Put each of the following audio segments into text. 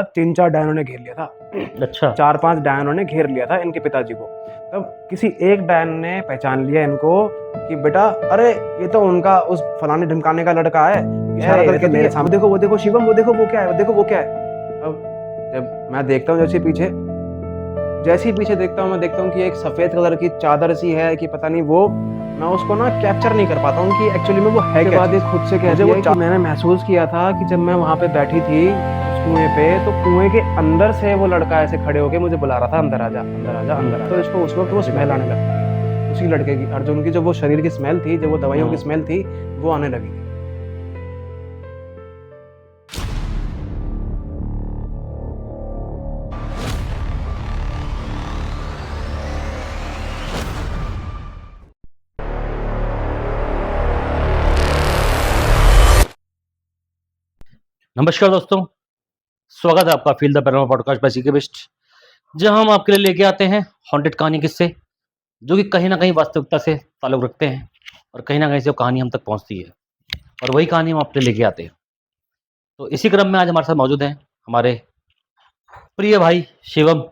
3-4 डायनों ने घेर लिया था। अच्छा। 4-5 डायनों ने घेर लिया था इनके पिताजी को। तब किसी एक डायन ने पहचान लिया इनको कि बेटा, अरे ये तो उनका उस फलाने ढिमकाने का लड़का है। इशारा करके मेरे सामने, वो देखो शिवम, वो देखो वो क्या है, वो देखो वो क्या है। अब जब मैं देखता हूँ जैसे ही पीछे देखता हूँ, मैं देखता हूँ कि एक सफेद कलर की चादर सी है कि पता नहीं वो, मैं उसको ना कैप्चर नहीं कर पाता हूँ कि एक्चुअली में वो है क्या। बाद ये खुद से कहती है कि मैंने महसूस किया था कि जब मैं वहां पे बैठी थी उस कुएं पे, तो कुएं के अंदर से वो लड़का ऐसे खड़े होके मुझे बुला रहा था, अंदर आजा अंदर आजा अंदर आजा। तो इसको उस वक्त वो स्मेल आने लगती है उसी लड़के की, अर्जुन की, जो वो शरीर की स्मेल थी, जो वो दवाइयों की स्मेल थी, वो आने लगी थी। नमस्कार दोस्तों, स्वागत है आपका feel the paranormal podcast by CK best, जहां हम आपके लिए लेके आते हैं हॉन्टेड कहानी किस्से जो कि कहीं ना कहीं वास्तविकता से ताल्लुक रखते हैं और कहीं ना कहीं से वो कहानी हम तक पहुंचती है और वही कहानी हम आपके लिए लेके आते हैं। तो इसी क्रम में आज हमारे साथ मौजूद हैं हमारे प्रिय भाई शिवम,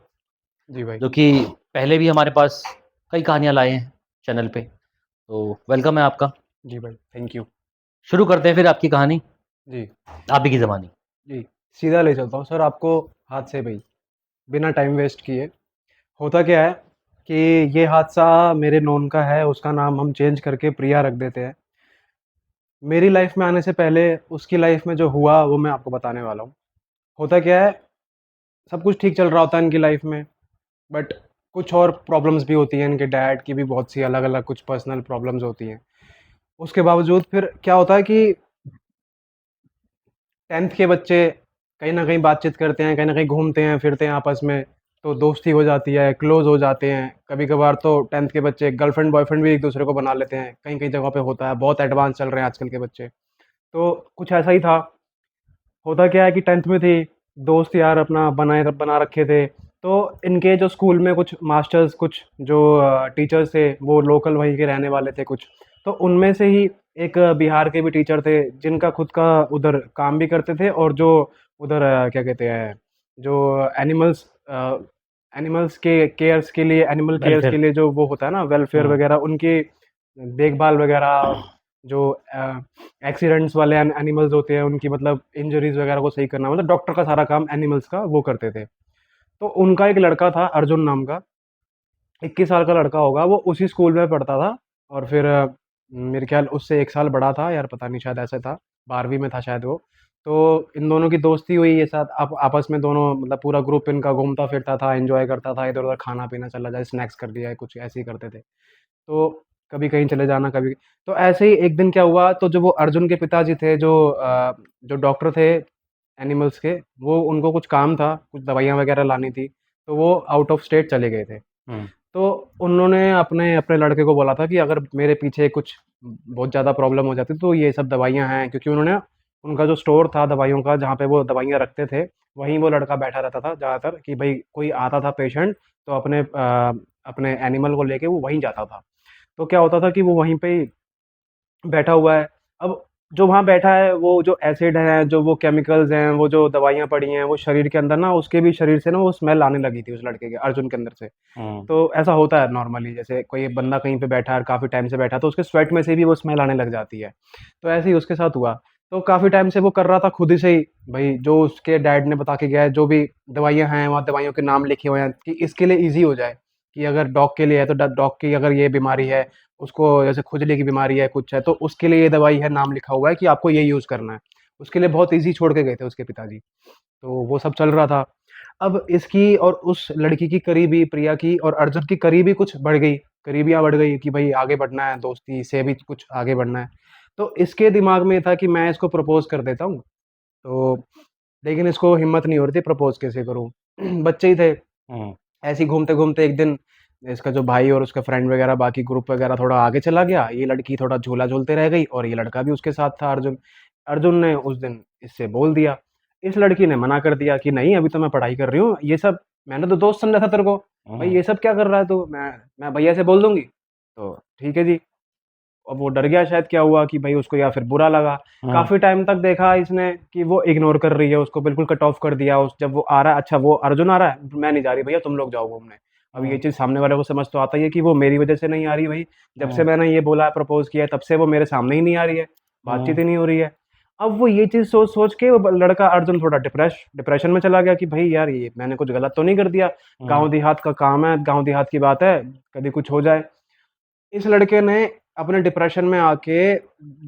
जी भाई। जो कि पहले भी हमारे पास कई कहानियां लाए हैं चैनल पे। तो वेलकम है आपका। जी भाई, थैंक यू। शुरू करते हैं फिर आपकी कहानी, जी आप ही की ज़बानी। जी, सीधा ले चलता हूँ सर आपको हाथ से भाई, बिना टाइम वेस्ट किए। होता क्या है कि ये हादसा मेरे नॉन का है, उसका नाम हम चेंज करके प्रिया रख देते हैं। मेरी लाइफ में आने से पहले उसकी लाइफ में जो हुआ वो मैं आपको बताने वाला हूँ। होता क्या है, सब कुछ ठीक चल रहा होता है इनकी लाइफ में, बट कुछ और प्रॉब्लम्स भी होती हैं। इनके डैड की भी बहुत सी अलग अलग कुछ पर्सनल प्रॉब्लम्स होती हैं। उसके बावजूद फिर क्या होता है कि 10th के बच्चे कहीं ना कहीं बातचीत करते हैं, कहीं ना कहीं घूमते हैं फिरते हैं आपस में, तो दोस्ती हो जाती है, क्लोज हो जाते हैं। कभी कभार तो 10th के बच्चे गर्लफ्रेंड बॉयफ्रेंड भी एक दूसरे को बना लेते हैं, कहीं कहीं जगह पे होता है। बहुत एडवांस चल रहे हैं आजकल के बच्चे। तो कुछ ऐसा ही था। होता क्या है कि 10th में थी, दोस्त यार अपना बना रखे थे। तो इनके जो स्कूल में कुछ मास्टर्स, कुछ जो टीचर्स थे, वो लोकल वहीं के रहने वाले थे कुछ। तो उनमें से ही एक बिहार के भी टीचर थे, जिनका खुद का उधर काम भी करते थे, और जो उधर क्या कहते हैं, जो एनिमल्स एनिमल्स के केयर्स के लिए, एनिमल केयर्स के वेलफेयर। लिए जो वो होता है ना, वेलफेयर वगैरह, उनकी देखभाल वगैरह, और जो एक्सीडेंट्स वाले एनिमल्स होते हैं उनकी, मतलब इंजरीज वगैरह को सही करना, मतलब डॉक्टर का सारा काम एनिमल्स का वो करते थे। तो उनका एक लड़का था अर्जुन नाम का, 21 साल का लड़का होगा वो, उसी स्कूल में पढ़ता था। और फिर मेरे ख्याल उससे 1 साल बड़ा था यार, पता नहीं, शायद ऐसा था, 12वीं में था शायद वो। तो इन दोनों की दोस्ती हुई, ये साथ आपस में दोनों, मतलब पूरा ग्रुप इनका घूमता फिरता था, एंजॉय करता था, इधर उधर खाना पीना चला जाए, स्नैक्स कर दिया है, कुछ ऐसे ही करते थे। तो कभी कहीं चले जाना, कभी। तो ऐसे ही एक दिन क्या हुआ, तो जो वो अर्जुन के पिताजी थे, जो डॉक्टर थे एनिमल्स के, वो, उनको कुछ काम था, कुछ दवाइयाँ वगैरह लानी थी, तो वो आउट ऑफ स्टेट चले गए थे। तो उन्होंने अपने अपने लड़के को बोला था कि अगर मेरे पीछे कुछ बहुत ज़्यादा प्रॉब्लम हो जाती तो ये सब दवाइयाँ हैं, क्योंकि उन्होंने, उनका जो स्टोर था दवाइयों का, जहाँ पे वो दवाइयाँ रखते थे, वहीं वो लड़का बैठा रहता था ज़्यादातर, कि भाई कोई आता था पेशेंट, तो अपने एनिमल को लेके वो वहीं जाता था। तो क्या होता था कि वो वहीं पे ही बैठा हुआ है। अब जो वहाँ बैठा है, वो जो एसिड है, जो वो केमिकल्स हैं, वो जो दवाइयाँ पड़ी हैं, वो शरीर के अंदर ना, उसके भी शरीर से ना वो स्मेल आने लगी थी उस लड़के के, अर्जुन के अंदर से। तो ऐसा होता है नॉर्मली, जैसे कोई बंदा कहीं पे बैठा है और काफ़ी टाइम से बैठा है, तो उसके स्वेट में से भी वो स्मेल आने लग जाती है। तो ऐसे ही उसके साथ हुआ। तो काफ़ी टाइम से वो कर रहा था खुद ही से ही, भाई जो उसके डैड ने बता के गया है, जो भी दवाइयाँ हैं, वहाँ दवाइयों के नाम लिखे हुए हैं कि इसके लिए ईज़ी हो जाए, कि अगर डॉग के लिए है तो डॉग की अगर ये बीमारी है, उसको जैसे खुजली की बीमारी है कुछ है, तो उसके लिए ये दवाई है, नाम लिखा हुआ है कि आपको ये यूज़ करना है। उसके लिए बहुत ईज़ी छोड़ के गए थे उसके पिताजी। तो वो सब चल रहा था। अब इसकी और उस लड़की की करीबी, प्रिया की और अर्जुन की करीबी कुछ बढ़ गई, करीबियाँ बढ़ गई कि भाई आगे बढ़ना है, दोस्ती से भी कुछ आगे बढ़ना है। तो इसके दिमाग में था कि मैं इसको प्रपोज़ कर देता हूँ। तो लेकिन इसको हिम्मत नहीं हो रही थी, प्रपोज़ कैसे करूँ? बच्चे ही थे। ऐसे ही घूमते-घूमते एक दिन इसका जो भाई और उसका फ्रेंड वगैरह, बाकी ग्रुप वगैरह थोड़ा आगे चला गया। ये लड़की थोड़ा झूला झूलते रह गई, और ये लड़का भी उसके साथ था, अर्जुन। अर्जुन ने उस दिन इससे बोल दिया। इस लड़की ने मना कर दिया कि नहीं, अभी तो मैं पढ़ाई कर रही हूँ, ये सब मैंने तो दोस्त समझा था तेरे को। भाई ये सब क्या कर रहा है तू? मैं भैया से बोल दूँगी। तो ठीक है जी। अब वो डर गया शायद, क्या हुआ कि भाई उसको या फिर बुरा लगा। हाँ काफ़ी टाइम तक देखा इसने कि वो इग्नोर कर रही है उसको, बिल्कुल कट ऑफ कर दिया। उस जब वो आ रहा है, अच्छा वो अर्जुन आ रहा है, मैं नहीं जा रही भैया, तुम लोग जाओ घूमने। अब ये हाँ चीज़ सामने वाले को समझ तो आता ही है कि वो मेरी वजह से नहीं आ रही भाई। जब से हाँ मैंने ये बोला, प्रपोज़ किया है, तब से वो मेरे सामने ही नहीं आ रही है, बातचीत हाँ ही नहीं हो रही है। अब वो ये चीज़ सोच-सोच के वो लड़का अर्जुन थोड़ा डिप्रेशन में चला गया कि भई यार, ये मैंने कुछ गलत तो नहीं कर दिया? हाँ गाँव देहात का काम है, गाँव देहात की बात है, कभी कुछ हो जाए। इस लड़के ने अपने डिप्रेशन में आके,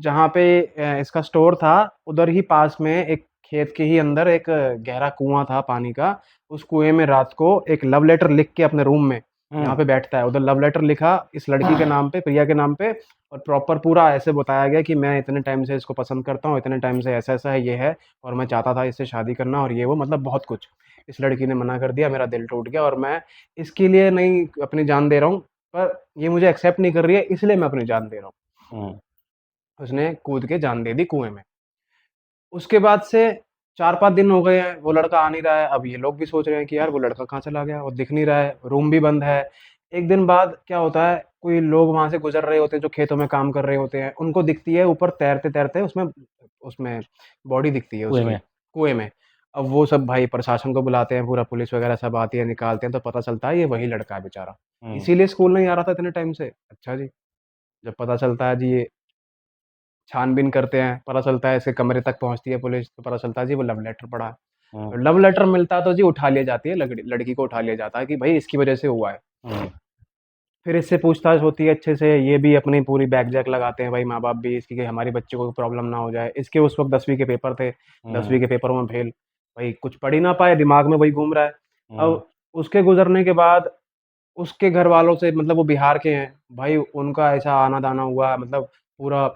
जहाँ पे इसका स्टोर था, उधर ही पास में एक खेत के ही अंदर एक गहरा कुआँ था पानी का। उस कुएँ में रात को एक लव लेटर लिख के अपने रूम में, जहाँ पे बैठता है, उधर लव लेटर लिखा इस लड़की के नाम पे, प्रिया के नाम पे। और प्रॉपर पूरा ऐसे बताया गया कि मैं इतने टाइम से इसको पसंद करता हूँ, इतने टाइम से ऐसा-ऐसा है, ये है, और मैं चाहता था इससे शादी करना और ये वो, मतलब बहुत कुछ। इस लड़की ने मना कर दिया, मेरा दिल टूट गया और मैं इसके लिए नहीं अपनी जान दे रहा हूँ, पर ये मुझे एक्सेप्ट नहीं कर रही है, इसलिए मैं अपनी जान दे रहा हूँ। हाँ उसने कूद के जान दे दी कुएँ में। उसके बाद से 4-5 दिन हो गए हैं, वो लड़का आ नहीं रहा है। अब ये लोग भी सोच रहे हैं कि यार वो लड़का कहाँ चला गया? वो दिख नहीं रहा है, रूम भी बंद है। एक दिन बाद क्या होता है, कोई लोग वहाँ से गुज़र रहे होते हैं, जो खेतों में काम कर रहे होते हैं, उनको दिखती है ऊपर तैरते-तैरते, उसमें उसमें बॉडी दिखती है कुएं उसकी, में कुएँ में। अब वो सब भाई प्रशासन को बुलाते हैं, पूरा पुलिस वगैरह सब आती है, निकालते हैं, तो पता चलता है ये वही लड़का है बेचारा। हम्म इसीलिए स्कूल नहीं आ रहा था इतने टाइम से। अच्छा जी, जब पता चलता है जी, ये छानबीन करते हैं, पता चलता है इसके कमरे तक पहुँचती है पुलिस, तो पता चलता है जी वो लव लेटर पड़ा है। हम्म और लव लेटर मिलता है तो जी उठा लिया जाती है, लड़की को उठा लिया जाता है कि भई इसकी वज़ह से हुआ है। हम्म फिर इससे पूछताछ होती है अच्छे से, ये भी अपनी पूरी बैक जैक लगाते हैं भाई माँ-बाप भी इसकी, कि हमारी बच्ची को प्रॉब्लम ना हो जाए। इसके उस वक़्त 10वीं के पेपर थे, हम्म 10वीं के पेपरों में फ़ेल, भाई कुछ पढ़ ही ना पाए, दिमाग में वही घूम रहा है। हम्म अब उसके गुज़रने के बाद उसके घरवालों से, मतलब वो बिहार के हैं, भाई उनका ऐसा आना-जाना हुआ, मतलब पूरा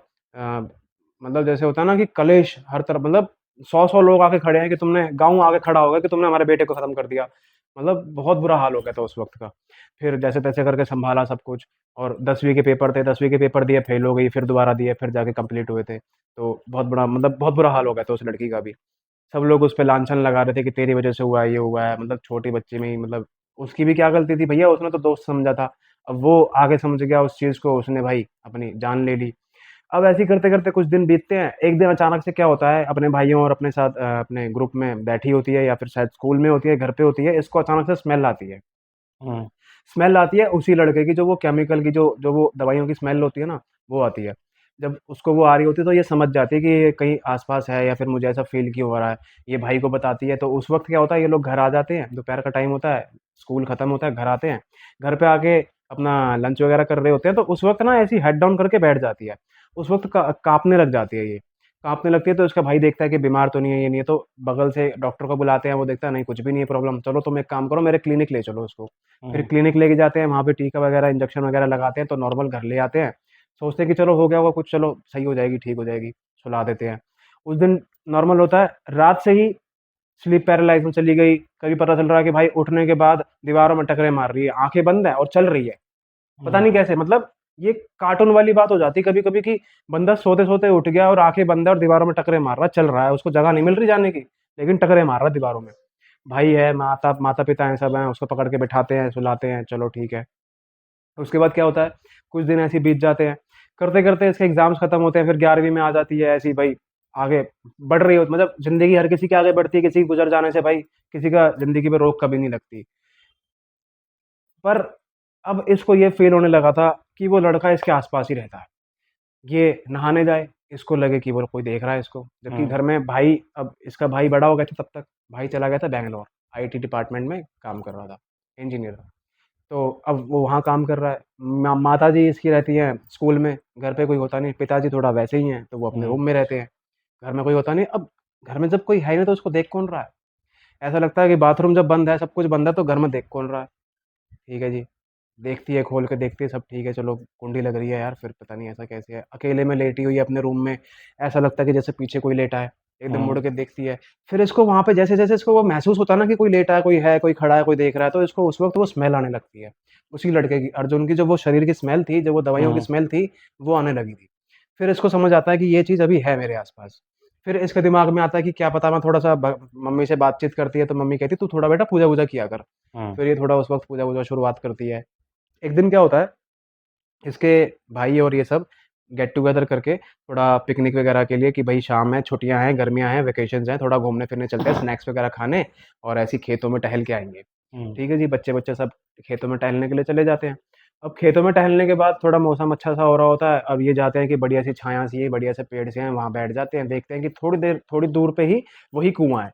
मतलब जैसे होता है ना कि कलेश हर तरफ, मतलब 100-100 लोग आके खड़े हैं कि तुमने, गाँव आके खड़ा हो गया कि तुमने हमारे बेटे को खत्म कर दिया। मतलब बहुत बुरा हाल हो गया था उस वक़्त का। फिर जैसे-तैसे करके सँभाला सब कुछ, और 10वीं के पेपर थे, 10वीं के पेपर दिए, फ़ेल हो गई, फिर दोबारा दिए, फिर जाके कंप्लीट हुए थे। तो बहुत बड़ा, मतलब बहुत बुरा हाल हो गया था उस लड़की का भी। सब लोग उस पे लांछन लगा रहे थे कि तेरी वज़ह से हुआ है, ये हुआ है, मतलब छोटी बच्ची में ही, मतलब उसकी भी क्या गलती थी भैया, उसने तो दोस्त समझा था। अब वो आगे समझ गया उस चीज़ को, उसने भाई अपनी जान ले ली। अब ऐसे ही करते-करते कुछ दिन बीतते हैं। एक दिन अचानक से क्या होता है, अपने भाइयों और अपने साथ अपने ग्रुप में बैठी होती है, या फिर शायद स्कूल में होती है, घर पे होती है, इसको अचानक से स्मेल आती है। हम्म स्मेल आती है उसी लड़के की, जो वो केमिकल की, जो जो वो दवाइयों की स्मेल होती है ना, वो आती है। जब उसको वो आ रही होती है, तो ये समझ जाती है कि ये कहीं आस-पास है, या फिर मुझे ऐसा फ़ील क्यों हो रहा है। ये भाई को बताती है, तो उस वक़्त क्या होता है, ये लोग घर आ जाते हैं, दोपहर का टाइम होता है, स्कूल खत्म होता है, घर आते हैं। घर पे आके अपना लंच वगैरह कर रहे होते हैं, तो उस वक़्त ना ऐसे ही हेड डाउन करके बैठ जाती है। उस वक़्त काँपने लग जाती है ये। काँपने लगती है, तो इसका भाई देखता है कि बीमार तो नहीं है, ये नहीं है, तो बगल से डॉक्टर को बुलाते हैं, वो देखता है नहीं कुछ भी नहीं है प्रॉब्लम, चलो तुम एक काम करो, मेरे क्लिनिक ले चलो उसको। फिर हम्म क्लिनिक लेके जाते हैं, वहाँ पे टीका वगैरह, इंजेक्शन वगैरह लगाते हैं, तो नॉर्मल घर ले आते हैं। सोचते हैं कि चलो हो गया होगा कुछ, चलो सही हो जाएगी, ठीक हो जाएगी, सुला देते हैं। उस दिन नॉर्मल होता है, रात से ही स्लीप पैरालाइज़ में चली गई। कभी पता चल रहा है कि भाई उठने के बाद दीवारों में टकरे मार रही है, आँखें बंद हैं और चल रही है। पता हम्म नहीं कैसे, मतलब ये कार्टून वाली बात हो जाती है कभी-कभी कि बंदा सोते-सोते उठ गया और आँखें बंद है और दीवारों में टकरे मार रहा है, चल रहा है, उसको जगह नहीं मिल रही जाने की, लेकिन टकरे मार रहा है दीवारों में। भाई है, माता-पिता हैं, सब हैं, उसको पकड़ के बिठाते हैं, सुलाते हैं, चलो ठीक है। उसके बाद क्या होता है, कुछ दिन ऐसे ही बीत जाते हैं, करते-करते इसके एग्ज़ाम्स खत्म होते हैं, फिर 11वीं में आ जाती है, ऐसे ही भाई आगे बढ़ रही हो, मतलब ज़िंदगी हर किसी की आगे बढ़ती है, किसी के गुज़र जाने से भाई किसी का ज़िंदगी में रोक कभी नहीं लगती। पर अब इसको ये फ़ील होने लगा था कि वो लड़का इसके आस-पास ही रहता है। ये नहाने जाए, इसको लगे कि वो कोई देख रहा है इसको, जबकि हम्म घर में भाई, अब इसका भाई बड़ा हो गया था तब तक, भाई चला गया था बैंगलोर, आईटी डिपार्टमेंट में काम कर रहा था, इंजीनियर था। तो अब वो वहाँ काम कर रहा है। माताजी इसकी रहती हैं स्कूल में, घर पे कोई होता नहीं, पिताजी थोड़ा वैसे ही हैं, तो वो अपने हम्म रूम में रहते हैं, घर में कोई होता नहीं। अब घर में जब कोई है नहीं, तो उसको देख कौन रहा है? ऐसा लगता है कि बाथरूम जब बंद है, सब कुछ बंद है, तो घर में देख कौन रहा है? ठीक है जी, देखती है, खोल के देखती है, सब ठीक है, चलो कुंडी लग रही है यार, फिर पता नहीं ऐसा कैसे है। अकेले में लेटी हुई है अपने रूम में, ऐसा लगता है कि जैसे पीछे कोई लेटा है, एकदम हम्म मुड़ के देखती है। फिर इसको वहाँ पे जैसे-जैसे इसको वो महसूस होता है ना कि कोई लेटा है, कोई खड़ा है, कोई देख रहा है, तो इसको उस वक़्त वो स्मेल आने लगती है। उसी लड़के की, अर्जुन की, जो वो शरीर की स्मेल थी, जो वो दवाइयों की हम्म स्मेल थी, वो आने लगी थी। फिर इसको समझ आता है कि ये चीज़ अभी है मेरे आस-पास। फिर इसके दिमाग में आता है कि क्या पता, मैं थोड़ा-सा मम्मी से बातचीत करती है, तो मम्मी कहती है, "तू थोड़ा बेटा पूजा-वूजा किया कर।" हम्म फिर ये थोड़ा उस वक़्त पूजा-वूजा शुरुआत करती है। एक दिन क्या होता है, इसके भाई और ये सब गेट टुगेदर करके थोड़ा पिकनिक वगैरह के लिए कि भाई शाम है, छुट्टियाँ हैं, गर्मियाँ हैं, वैकेशंस हैं, थोड़ा घूमने-फिरने चलते हैं, स्नैक्स वगैरह खाने और ऐसे ही खेतों में टहल के आएँगे। हुँ। ठीक है जी, बच्चे-वच्चे सब खेतों में टहलने के लिए चले जाते हैं। अब खेतों में टहलने के बाद थोड़ा मौसम अच्छा सा हो रहा होता है, अब ये जाते हैं कि बढ़िया सी छाया सी है, बढ़िया से पेड़ से हैं, वहाँ बैठ जाते हैं, देखते हैं कि थोड़ी दूर पे ही वही कुआँ है।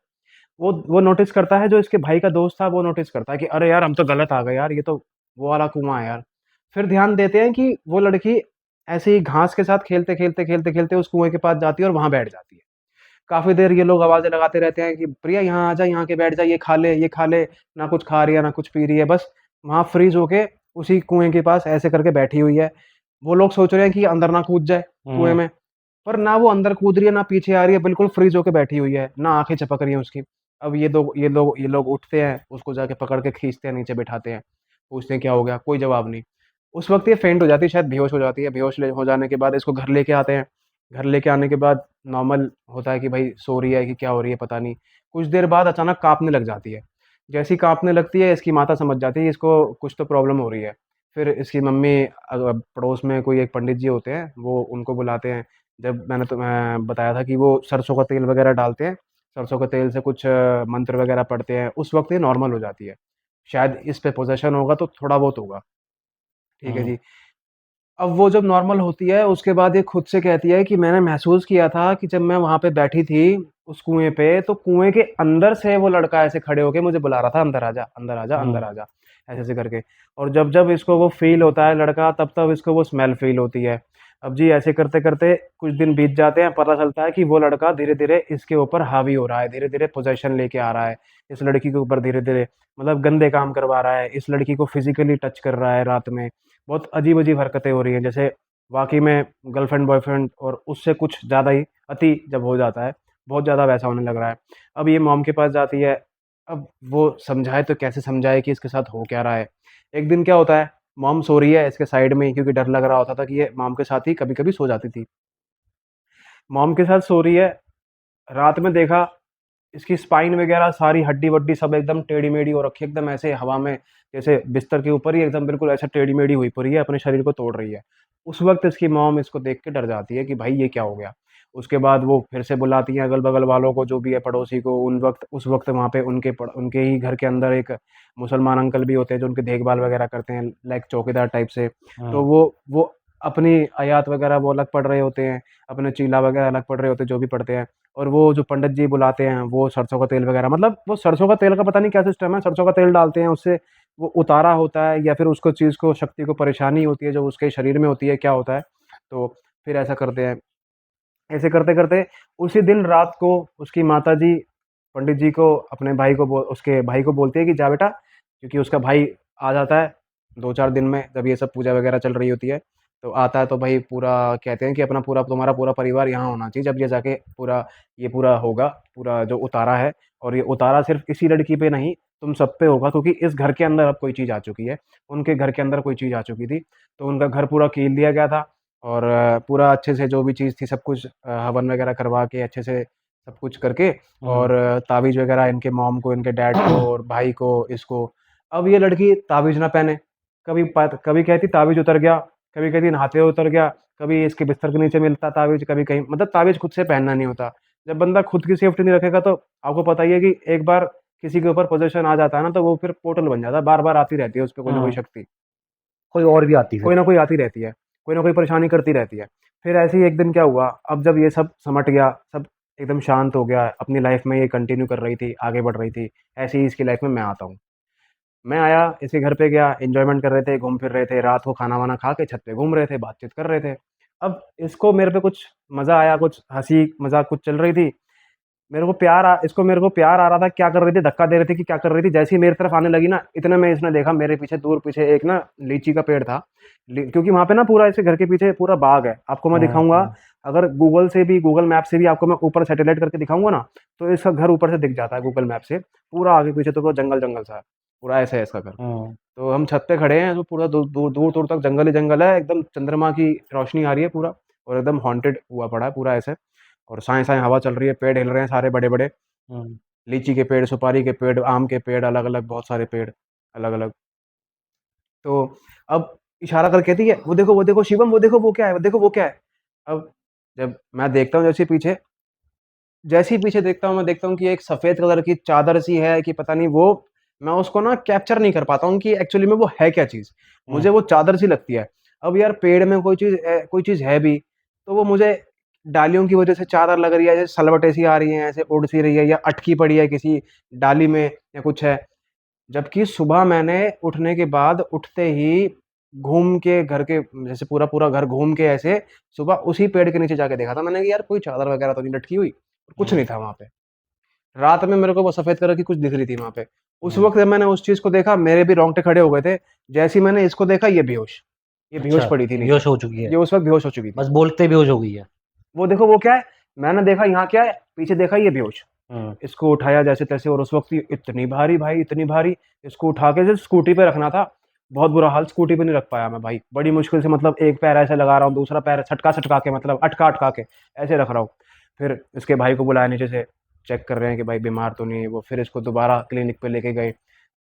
वो नोटिस करता है, जो इसके भाई का दोस्त था वो नोटिस करता है कि अरे यार! हम तो गलत आ गए यार, ये तो वो वाला कुआँ है यार। फिर ध्यान देते हैं कि वो लड़की ऐसे ही घास के साथ खेलते-खेलते उस कुएँ के पास जाती है और वहाँ बैठ जाती है। काफ़ी देर ये लोग आवाज़ें लगाते रहते हैं कि प्रिया यहाँ आ जा, यहाँ आके बैठ जा, ये खा ले, ना कुछ खा रही है, ना कुछ पी रही है, बस वहाँ फ्रीज़ होके उसी कुएँ के पास ऐसे करके बैठी हुई है। वो लोग सोच रहे हैं कि अंदर ना कूद जाए कुएँ हुँ। में, पर ना वो अंदर कूद रही है, ना पीछे आ रही है, बिल्कुल फ्रीज़ होके बैठी हुई है, ना आँखें चपक रही हैं उसकी। अब ये लोग उठते हैं, उसको जाके पकड़ के खींचते हैं, नीचे बिठाते हैं, पूछते हैं क्या हो गया? कोई जवाब नहीं। उस वक़्त ये फेंट हो जाती है, शायद बेहोश हो जाती है, बेहोश ले हो जाने के बाद इसको घर लेके आते हैं। घर लेके आने के बाद नॉर्मल होता है कि भाई सो रही है कि क्या हो रही है पता नहीं। कुछ देर बाद अचानक काँपने लग जाती है। जैसे ही काँपने लगती है, इसकी माता समझ जाती है इसको कुछ तो प्रॉब्लम हो रही है। फिर इसकी मम्मी पड़ोस में कोई एक पंडित जी होते हैं, वो उनको बुलाते हैं। जब मैंने तुम्हें बताया था कि वो सरसों का तेल वगैरह डालते हैं, सरसों के तेल से कुछ मंत्र वगैरह पढ़ते हैं, उस वक़्त ये नॉर्मल हो जाती है। शायद इस पे पोज़ेशन होगा तो थोड़ा बहुत होगा। ठीक है हुँ। जी। अब वो जब नॉर्मल होती है, उसके बाद ये खुद से कहती है कि मैंने महसूस किया था कि जब मैं वहाँ पे बैठी थी, उस कुएँ पे, तो कुएँ के अंदर से वो लड़का ऐसे खड़े होके मुझे बुला रहा था, "अंदर आजा, अंदर आजा, अंदर हुँ। आजा।" ऐसे-ऐसे करके। और जब-जब इसको वो फ़ील होता है लड़का, तब-तब इसको वो स्मेल फ़ील होती है। अब जी ऐसे करते-करते कुछ दिन बीत जाते हैं, पता चलता है कि वो लड़का धीरे-धीरे इसके ऊपर हावी हो रहा है, धीरे-धीरे पोज़ेशन लेके आ रहा है, इस लड़की के ऊपर धीरे-धीरे मतलब गंदे काम करवा रहा है, इस लड़की को फ़िज़िकली टच कर रहा है रात में। बहुत अजीब-अजीब हरकतें हो रही हैं, जैसे वाक़ई में गर्लफ्रेंड बॉयफ्रेंड और उससे कुछ ज़्यादा ही अति जब हो जाता है, बहुत ज़्यादा वैसा होने लग रहा है। अब ये मॉम के पास जाती है, अब वो समझाए तो कैसे समझाए कि इसके साथ हो क्या रहा है। एक दिन क्या होता है, मॉम सो रही है इसके साइड में ही क्योंकि डर लग रहा होता था कि ये मॉम के साथ ही कभी-कभी सो जाती थी। मॉम के साथ सो रही है, रात में देखा इसकी स्पाइन वगैरह सारी हड्डी-वड्डी सब एकदम टेढ़ी-मेढ़ी हो रखी है, एकदम ऐसे हवा में जैसे बिस्तर के ऊपर ही एकदम बिल्कुल ऐसे टेढ़ी-मेढ़ी हुई पड़ी है, अपने शरीर को तोड़ रही है। उस वक़्त इसकी मॉम इसको देख के डर जाती है कि भाई ये क्या हो गया? उसके बाद वो फिर से बुलाती हैं अगल-बगल वालों को, जो भी है पड़ोसी को, उस वक़्त वहाँ पे उनके ही घर के अंदर एक मुसलमान अंकल भी होते हैं, जो उनकी देखभाल वगैरह करते हैं, लाइक चौकीदार टाइप से। तो हुँ। वो अपनी आयत वगैरह वो अलग पढ़ रहे होते हैं, अपने चीला वगैरह अलग पढ़ रहे होते हैं, जो भी पढ़ते हैं। और वो जो पंडित जी बुलाते हैं, वो सरसों का तेल वगैरह मतलब वो सरसों का तेल का पता नहीं क्या सिस्टम है, सरसों का तेल डालते हैं, उससे वो उतारा होता है या फिर उसको चीज़ को शक्ति को परेशानी होती है, जो उसके शरीर में होती है, क्या होता है, तो फिर ऐसा करते हैं। ऐसे करते-करते उसी दिन रात को उसकी माताजी पंडित जी को अपने भाई को बो उसके भाई को बोलती है कि जा बेटा, क्योंकि उसका भाई आ जाता है 2-4 दिन में, जब ये सब पूजा वगैरह चल रही होती है, तो आता है तो भाई पूरा कहते हैं कि अपना पूरा तुम्हारा पूरा परिवार यहाँ होना चाहिए, जब ये जाके पूरा होगा, पूरा जो उतारा है और ये उतारा सिर्फ़ इसी लड़की पे नहीं, तुम सब पे होगा क्योंकि इस घर के अंदर अब कोई चीज़ आ चुकी है। उनके घर के अंदर कोई चीज़ आ चुकी थी, तो उनका घर पूरा कील दिया गया था और पूरा अच्छे से जो भी चीज़ थी सब कुछ हवन वगैरह करवा के अच्छे से सब कुछ करके हुँ। और ताबीज़ वगैरह इनके मॉम को, इनके डैड को और भाई को, इसको। अब ये लड़की ताबीज़ ना पहने, कभी कहती ताबीज़ उतर गया, कभी कहती नहाते हुए उतर गया, कभी इसके बिस्तर के नीचे मिलता ताबीज़, कभी कहीं मतलब ताबीज़ खुद से पहनना नहीं होता। जब बंदा खुद की सेफ्टी नहीं रखेगा तो आपको पता ही है कि एक बार किसी के ऊपर पोज़ेशन आ जाता है ना, तो वो फिर पोर्टल बन जाता है, बार-बार आती रहती है उसपे कोई ना कोई हुँ। शक्ति। कोई और भी आती कोई फिर। ना कोई आती रहती है, कोई ना कोई परेशानी करती रहती है। फिर ऐसे ही एक दिन क्या हुआ, अब जब ये सब समट गया, सब एकदम शांत हो गया, अपनी लाइफ़ में ये कंटिन्यू कर रही थी, आगे बढ़ रही थी, ऐसे ही इसकी लाइफ़ में मैं आता हूँ। मैं आया, इसके घर पे गया, एन्जॉयमेंट कर रहे थे, घूम फिर रहे थे, रात को खाना-वाना खा के छत पे घूम रहे थे, बातचीत कर रहे थे। अब इसको मेरे पे कुछ मज़ा आया, कुछ हँसी-मज़ाक कुछ चल रही थी। मेरे को प्यार आ रहा था, क्या कर रही थी, धक्का दे रही थी कि क्या कर रही थी, जैसे ही मेरी तरफ आने लगी ना, इतने में इसने देखा मेरे पीछे दूर पीछे एक ना लीची का पेड़ था। लि क्योंकि वहाँ पे ना पूरा ऐसे घर के पीछे पूरा बाग है। आपको मैं हुँ। दिखाऊँगा, हुँ। अगर गूगल मैप से भी आपको मैं ऊपर सैटेलाइट करके दिखाऊँगा ना, तो इसका घर ऊपर से दिख जाता है गूगल मैप से। पूरा आगे पीछे तो पूरा जंगल-जंगल सा है, पूरा ऐसे है इसका घर। हुँ। तो हम छत पे खड़े हैं, तो पूरा दूर-दूर तक जंगल ही जंगल है, एकदम चंद्रमा की रोशनी आ रही है पूरा और एकदम हॉन्टेड हुआ पड़ा है पूरा ऐसे और साएँ-साएँ हवा चल रही है, पेड़ हिल रहे हैं सारे बड़े-बड़े। हुँ। लीची के पेड़, सुपारी के पेड़, आम के पेड़, अलग-अलग बहुत सारे पेड़, अलग-अलग। तो अब इशारा करके कहती है, वो देखो शिवम, वो देखो वो क्या है, वो देखो वो क्या है। अब जब मैं देखता हूँ जैसे ही पीछे देखता हूँ, मैं देखता हूँ कि एक सफ़ेद कलर की चादर सी है कि पता नहीं वो, मैं उसको ना कैप्चर नहीं कर पाता हूँ कि एक्चुअली में वो है क्या चीज़। हुँ, मुझे वो चादर सी लगती है। अब यार पेड़ में कोई चीज़ है भी, तो वो मुझे डालियों की वज़ह से चादर लग रही है, जैसे सलवटें सी आ रही हैं, ऐसे उड़ सी रही है या अटकी पड़ी है किसी डाली में या कुछ है। जबकि सुबह मैंने उठने के बाद उठते ही घूम के घर के जैसे पूरा घर घूम के ऐसे सुबह उसी पेड़ के नीचे जाके देखा था मैंने कि यार कोई चादर वगैरह तो नहीं लटकी हुई, कुछ हुँ, नहीं था वहाँ पे। रात में मेरे को वो सफ़ेद कलर की कुछ दिख रही थी वहाँ पे। उस हुँ। वक़्त जब मैंने उस चीज़ को देखा, मेरे भी रोंगटे खड़े हो गए थे। जैसे ही मैंने इसको देखा, ये बेहोश अच्छा, पड़ी थी नीचे। बेहोश हो चुकी है। ये उस वक़्त बेहोश हो चुकी थी। बस बोलते बेहोश हो गई है। वो देखो वो क्या है? मैंने देखा यहाँ क्या है? पीछे देखा ये बेहोश। हुँ, इसको उठाया जैसे-तैसे और उस वक़्त ये इतनी भारी भाई, इतनी भारी, इसको उठा के सिर्फ़ स्कूटी पे रखना था। बहुत बुरा हाल, स्कूटी पे नहीं रख पाया मैं भाई। बड़ी मुश्किल से मतलब एक पैर ऐसे लगा रहा हूँ, दूसरा पैर छटका-छटका के मतलब अटका-अटका के ऐसे रख रहा हूँ। फिर इसके भाई को बुलाया नीचे से, चेक कर रहे हैं कि भाई बीमार तो नहीं है वो। फिर इसको दोबारा क्लिनिक पे लेके गए।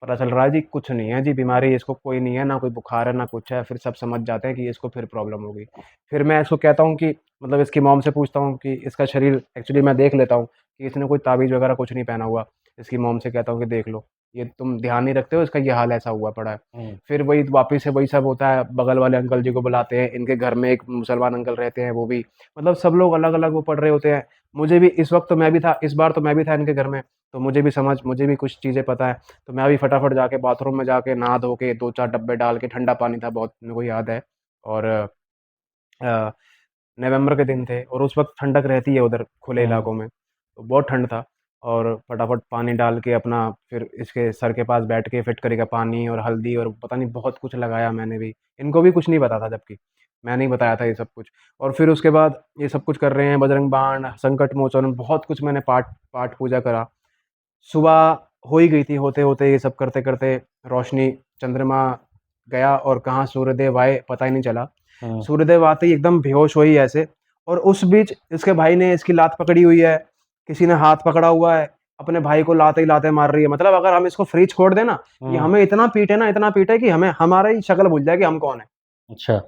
पता चल रहा है जी कुछ नहीं है जी, बीमारी इसको कोई नहीं है, ना कोई बुखार है, ना कुछ है। फिर सब समझ जाते हैं कि इसको फिर प्रॉब्लम हो गई। फिर मैं इसको कहता हूँ कि मतलब इसकी मॉम से पूछता हूँ कि इसका शरीर एक्चुअली मैं देख लेता हूँ कि इसने कोई ताबीज़ वगैरह कुछ नहीं पहना हुआ। इसकी मॉम से कहता हूँ कि देख लो, ये तुम ध्यान नहीं रखते हो, इसका ये हाल ऐसा हुआ पड़ा है। हुँ, फिर वही वापिस से वही सब होता है, बगल वाले अंकल जी को बुलाते हैं, इनके घर में एक मुसलमान अंकल रहते हैं, वो भी मतलब सब लोग अलग-अलग वो पढ़ रहे होते हैं। मुझे भी इस वक़्त तो मैं भी था, इस बार तो मैं भी था इनके घर में, तो मुझे भी कुछ चीज़ें पता है। तो मैं भी फटाफट जाके बाथरूम में जाके नहा धो के 2-4 डब्बे डाल के, ठंडा पानी था बहुत, मेरे को याद है। और अ, नवंबर के दिन थे और उस वक़्त ठंडक रहती है उधर खुले हुँ, इलाकों में, तो बहुत ठंड था। और फटाफट पानी डाल के अपना फिर इसके सर के पास बैठ के फिटकरी का पानी और हल्दी और पता नहीं बहुत कुछ लगाया मैंने भी। इनको भी कुछ नहीं पता था जबकि, मैंने ही बताया था ये सब कुछ। और फिर उसके बाद ये सब कुछ कर रहे हैं, बजरंग बाण, संकट मोचन, बहुत कुछ मैंने पाठ पाठ पूजा करा। सुबह हो ही गई थी, होते-होते ये सब करते-करते रोशनी, चंद्रमा गया और कहाँ सूर्यदेव आए पता ही नहीं चला। हुँ, सूर्यदेव आते ही एकदम बेहोश हुई ऐसे, और उस बीच इसके भाई ने इसकी लात पकड़ी हुई है, किसी ने हाथ पकड़ा हुआ है, अपने भाई को लाते ही लाते मार रही है। मतलब अगर हम इसको फ्री छोड़ दें ना, ये हुँ, हमें इतना पीटे कि हमें हमारा ही शक्ल भूल जाए कि हम कौन हैं। अच्छा,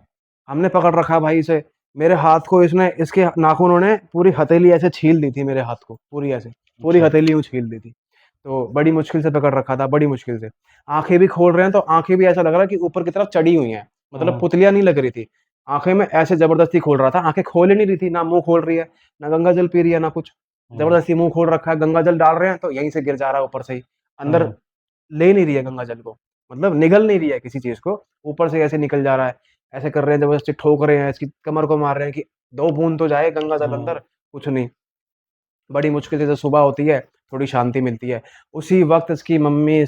हमने पकड़ रखा है भाई इसे। मेरे हाथ को इसने इसके नाखूनों ने पूरी हथेली ऐसे छील दी थी मेरे हाथ को, पूरी ऐसे, पूरी अच्छा, हथेली यूँ छील दी थी। तो बड़ी मुश्किल से पकड़ रखा था, बड़ी मुश्किल से। आँखें भी खोल रहे हैं तो आँखें भी ऐसा लग रहा है कि ऊपर की तरफ चढ़ी हुई हैं, मतलब हुँ, पुतलियाँ नहीं लग रही थी। आँखें में ऐसे ज़बरदस्ती खोल रहा था, आँखें खोल ही नहीं रही थी, ना मुँह खोल रही है, ना गंगा जल पी रही है, ना कुछ। हुँ, ज़बरदस्ती मुँह खोल रखा है, गंगा जल डाल रहे हैं तो यहीं से गिर जा रहा है ऊपर से ही। अंदर हुँ, ले नहीं रही है गंगा जल को, मतलब निगल नहीं रही है किसी चीज़ को, ऊपर से ऐसे निकल जा रहा है। ऐसे कर रहे हैं, ज़बरदस्ती ठोक रहे हैं, इसकी कमर को मार रहे हैं कि 2 बूँद तो जाए गंगा जल हुँ, अंदर, कुछ नहीं। बड़ी मुश्किल से जब सुबह होती है, थोड़ी शांति मिलती है। उसी वक़्त इसकी मम्मी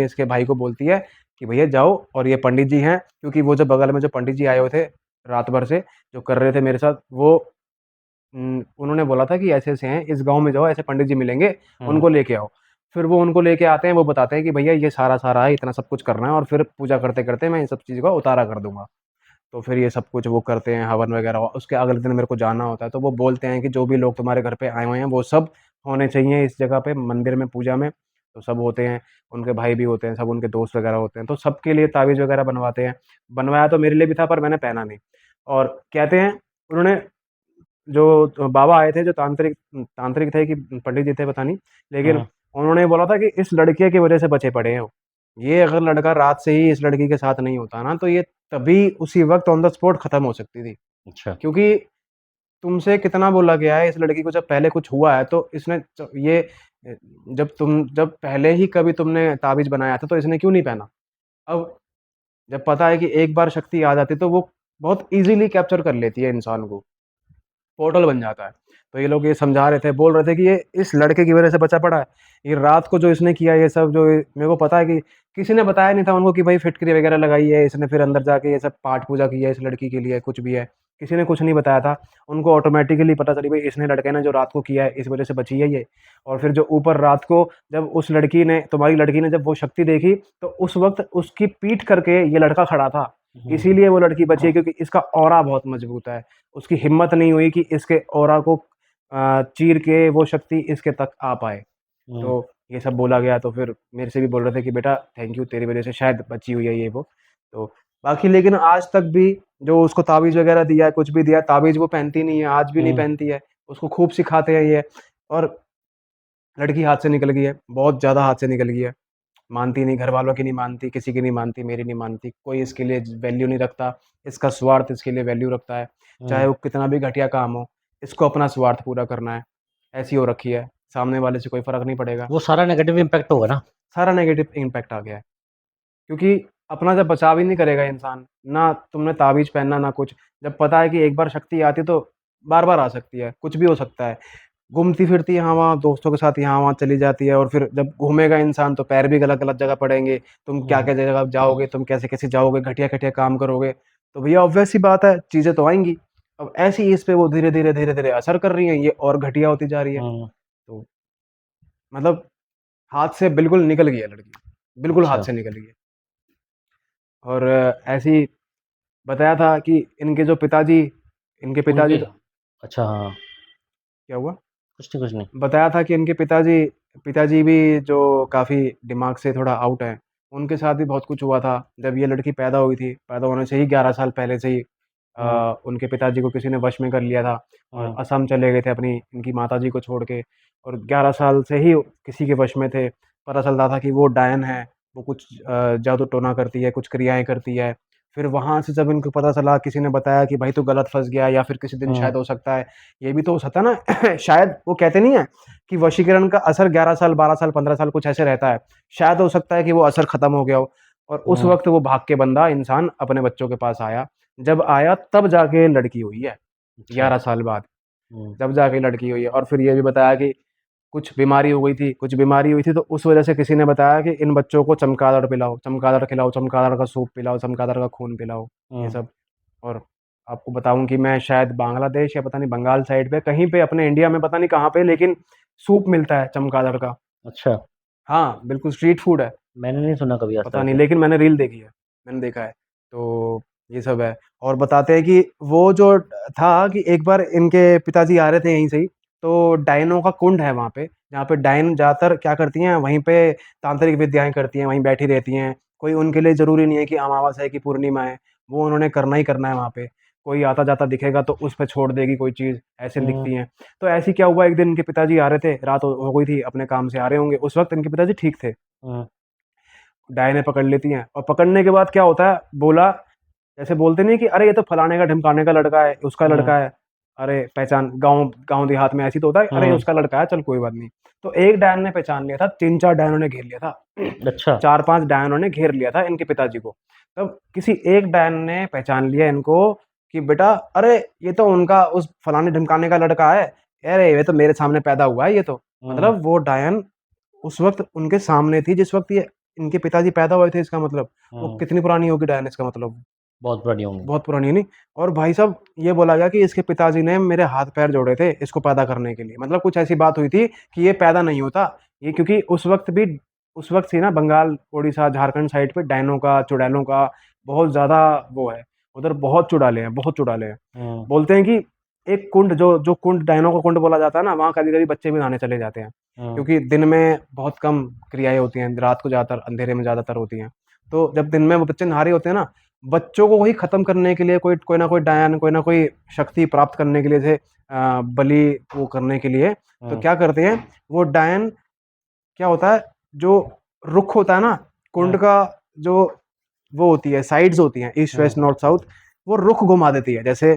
इसके भाई को बोलती है कि भैया जाओ, और ये पंडित जी हैं, क्योंकि वो जो बगल में जो पंडित जी आए हुए थे, रात भर से जो कर रहे थे मेरे साथ, वो उन्होंने बोला था कि ऐसे-ऐसे हैं, इस गाँव में जाओ, ऐसे पंडित जी मिलेंगे, हुँ, उनको लेके आओ। फिर वो उनको लेके आते हैं, वो बताते हैं कि भैया ये सारा-सारा है, इतना सब कुछ करना है और फिर पूजा करते-करते मैं इन सब चीज़ का उतारा कर दूँगा। तो फिर ये सब कुछ वो करते हैं, हवन वगैरह, उसके अगले दिन मेरे को जाना होता है, तो वो बोलते हैं कि जो भी लोग तुम्हारे घर पे आए हुए हैं, वो सब होने चाहिए इस जगह पे, मंदिर में, पूजा में। तो सब होते हैं, उनके भाई भी होते हैं, सब उनके दोस्त वगैरह होते हैं, तो सबके लिए ताबीज़ वगैरह बनवाते हैं। बनवाया तो मेरे लिए भी था पर मैंने पहना नहीं। और कहते हैं उन्होंने, जो बाबा आए थे, जो तांत्रिक तांत्रिक थे कि पंडित जी थे पता नहीं, लेकिन हुँ, उन्होंने बोला था कि इस लड़के की वज़ह से बचे पड़े हैं वो। ये अगर लड़का रात से ही इस लड़की के साथ नहीं होता ना, तो ये तभी उसी वक़्त ऑन द स्पॉट खत्म हो सकती थी। अच्छा, क्योंकि तुमसे कितना बोला गया है, इस लड़की को जब पहले कुछ हुआ है तो इसने जब पहले ही कभी तुमने ताबीज़ बनाया था तो इसने क्यों नहीं पहना? अब जब पता है कि एक बार शक्ति आ जाती है तो वो बहुत ईज़िली कैप्चर कर लेती है इंसान को। पोर्टल बन जाता है। तो ये लोग ये समझा रहे थे, बोल रहे थे कि ये इस लड़के की वज़ह से बचा पड़ा है। ये रात को जो इसने किया ये सब, जो ये मेरे को पता है कि किसी ने बताया नहीं था उनको कि भाई फिटकरी वग़ैरह लगाई है, इसने फिर अंदर जाके ये सब पाठ पूजा की है इस लड़की के लिए, कुछ भी है। किसी ने कुछ नहीं बताया था। उनको ऑटोमैटिकली पता चली भाई इसने लड़के ने जो रात को किया है, इस वज़ह से बची है ये। और फिर जो ऊपर रात को जब उस लड़की ने, तुम्हारी लड़की ने जब वो शक्ति देखी, तो उस वक़्त उसकी पीठ करके ये लड़का खड़ा था। हुँ, इसीलिए वो लड़की बची है क्योंकि इसका ऑरा बहुत मज़बूत है। उसकी हिम्मत नहीं हुई कि इसके ऑरा को चीर के वो शक्ति इसके तक आ पाए। हुँ, तो ये सब बोला गया, तो फिर मेरे से भी बोल रहे थे कि बेटा थैंक यू, तेरी वज़ह से शायद बची हुई है ये वो। तो बाकी लेकिन आज तक भी जो उसको ताबीज़ वगैरह दिया है, कुछ भी दिया है, ताबीज़ वो पहनती नहीं है, आज भी नहीं हुँ। पहनती है। उसको खूब सिखाते हैं ये, और लड़की हाथ से निकल गई है, बहुत ज़्यादा हाथ से निकल गई है। मानती नहीं, घरवालों की नहीं मानती, किसी की नहीं मानती, मेरी नहीं मानती, कोई इसके लिए वैल्यू नहीं रखता, इसका स्वार्थ इसके लिए वैल्यू रखता है। चाहे हुँ। वो कितना भी घटिया काम हो, इसको अपना स्वार्थ पूरा करना है, ऐसी हो रखी है, सामने वाले से कोई फ़र्क नहीं पड़ेगा। वो सारा नेगेटिव इम्पैक्ट होगा ना? सारा नेगेटिव इम्पैक्ट आ गया है, क्योंकि अपना जब बचाव ही नहीं करेगा इंसान, ना तुमने ताबीज़ पहनना ना कुछ, जब पता है कि एक बार शक्ति आती है तो बार-बार आ सकती है, कुछ भी हो सकता है। घूमती-फिरती यहाँ-वहाँ, दोस्तों के साथ यहाँ-वहाँ चली जाती है, और फिर जब घूमेगा इंसान तो पैर भी गलत-गलत जगह पड़ेंगे, तुम हुँ। क्या-क्या जगह जाओगे, तुम कैसे-कैसे जाओगे, घटिया-घटिया काम करोगे, तो भैया ऑब्वियस सी बात है, चीज़ें तो आएँगी। अब ऐसी ही इस पे वो धीरे-धीरे, धीरे-धीरे असर कर रही हैं, ये और घटिया होती जा रही है। हुँ। तो मतलब हाथ से बिल्कुल निकल गई है लड़की, बिल्कुल हाथ अच्छा, से निकल गई है। और ऐसे ही बताया था कि इनके पिताजी उनके तो अच्छा हाँ, क्या हुआ? कुछ नहीं। बताया था कि इनके पिताजी पिताजी भी जो काफ़ी दिमाग से थोड़ा आउट हैं, उनके साथ भी बहुत कुछ हुआ था। जब ये लड़की पैदा हुई थी, पैदा होने से ही 11 साल पहले से ही हुँ। उनके पिताजी को किसी ने वश में कर लिया था, और हुँ। असम चले गए थे अपनी इनकी माताजी को छोड़ के, और 11 साल से ही किसी के वश में थे। पता चलता था कि वो डायन है, वो कुछ जादू-टोना करती है, कुछ क्रियाएँ करती है। फिर वहाँ से जब इनको पता चला, किसी ने बताया कि भाई तू गलत फँस गया, या फिर किसी दिन हुँ। शायद हो सकता है, ये भी तो हो सकता है ना शायद वो कहते नहीं है कि वशीकरण का असर 11 साल, 12 साल, 15 साल कुछ ऐसे रहता है। शायद हो सकता है कि वो असर खत्म हो गया हो, और उस हुँ। वक़्त वो भाग के बंदा इंसान अपने बच्चों के पास आया। जब आया तब जाके लड़की हुई है, अच्छा। 11 साल बाद, हुँ। तब जाके लड़की हुई है। और फिर ये भी बताया कि कुछ बीमारी हुई थी, तो उस वज़ह से किसी ने बताया कि इन बच्चों को चमगादड़ पिलाओ, चमगादड़ खिलाओ, चमगादड़ का सूप पिलाओ, चमगादड़ का खून पिलाओ, ये हुँ। सब। और आपको बताऊँ कि मैं शायद बांग्लादेश या पता नहीं बंगाल साइड पे कहीं पे अपने इंडिया में पता नहीं कहाँ पे, लेकिन सूप मिलता है चमगादड़ का। अच्छा, हाँ, बिल्कुल स्ट्रीट फूड है। मैंने नहीं सुना कभी आज तक पता नहीं, ऐसे। लेकिन मैंने रील देखी है, मैंने देखा है। तो ये सब है, और बताते हैं कि वो जो था कि एक बार इनके पिताजी आ रहे थे यहीं से ही, तो डायनों का कुंड है वहाँ पे, जहाँ पे डायन ज़्यादातर क्या करती हैं, वहीं पे तांत्रिक विद्याएँ करती हैं, वहीं बैठी रहती हैं। कोई उनके लिए ज़रूरी नहीं है कि अमावस्या है कि पूर्णिमा है, वो उन्होंने करना ही करना है वहाँ पे। कोई आता-जाता दिखेगा तो उस पे छोड़ देगी कोई चीज़, ऐसे हुँ। दिखती हैं। तो ऐसे ही क्या हुआ, एक दिन इनके पिताजी आ रहे थे, रात हो गई थी, अपने काम से आ रहे होंगे, उस वक़्त इनके पिताजी ठीक थे। हुँ। डायनें पकड़ लेती हैं, और पकड़ने के बाद क्या होता है, बोला, जैसे बोलते नहीं कि अरे ये तो फलाने का ढिमकाने का लड़का है, उसका हुँ। लड़का है, अरे पहचान, गाँव गाँव देहात में ऐसे ही तो होता है, अरे ये हुँ। उसका लड़का है, चल कोई बात नहीं। तो एक डायन ने पहचान लिया था, 3-4 डायनों ने घेर लिया था। अच्छा। 4-5 डायनों ने घेर लिया था इनके पिताजी को। तब किसी एक डायन ने पहचान लिया इनको कि बेटा, अरे ये तो उनका उस फलाने-ढिमकाने का लड़का है। अरे ये तो मेरे सामने पैदा हुआ है ये तो। हुँ। मतलब वो डायन उस वक़्त उनके सामने थी जिस वक़्त ये इनके पिताजी पैदा हुए थे, इसका मतलब। वो हुँ। कितनी पुरानी होगी डायन, इसका मतलब? बहुत बढ़िया होंगी। बहुत पुरानी है नहीं। और भाई साहब, ये बोला गया कि इसके पिताजी ने मेरे हाथ-पैर जोड़े थे इसको पैदा करने के लिए। मतलब कुछ ऐसी बात हुई थी कि ये पैदा नहीं होता। ये क्योंकि उस वक़्त थी ना बंगाल, ओडिशा, झारखंड साइड पे डायनों का, चुड़ैलों का बहुत ज़्यादा वो है। उधर बहुत चुड़ैलें हैं, बहुत चुड़ैलें हैं। हुँ। बोलते हैं कि एक कुंड, जो जो कुंड डायनों का कुंड बोला जाता है ना, वहाँ कभी-कभी बच्चे भी नहाने चले जाते हैं। हुँ। क्योंकि दिन में बहुत कम क्रियाएँ होती हैं, रात को ज़्यादातर अंधेरे में ज़्यादातर होती हैं। तो जब दिन में वो बच्चे नहा रहे होते हैं ना, बच्चों को वही ख़त्म करने के लिए कोई कोई ना कोई डायन, कोई ना कोई शक्ति प्राप्त करने के लिए, जैसे बलि वो करने के लिए, तो हुँ। क्या करते हैं, वो डायन, क्या होता है, जो रुख होता है ना, कुंड हुँ। का जो वो होती है, साइड्स होती हैं, ईस्ट, हुँ। वेस्ट, नॉर्थ, साउथ, वो रुख घुमा देती है। जैसे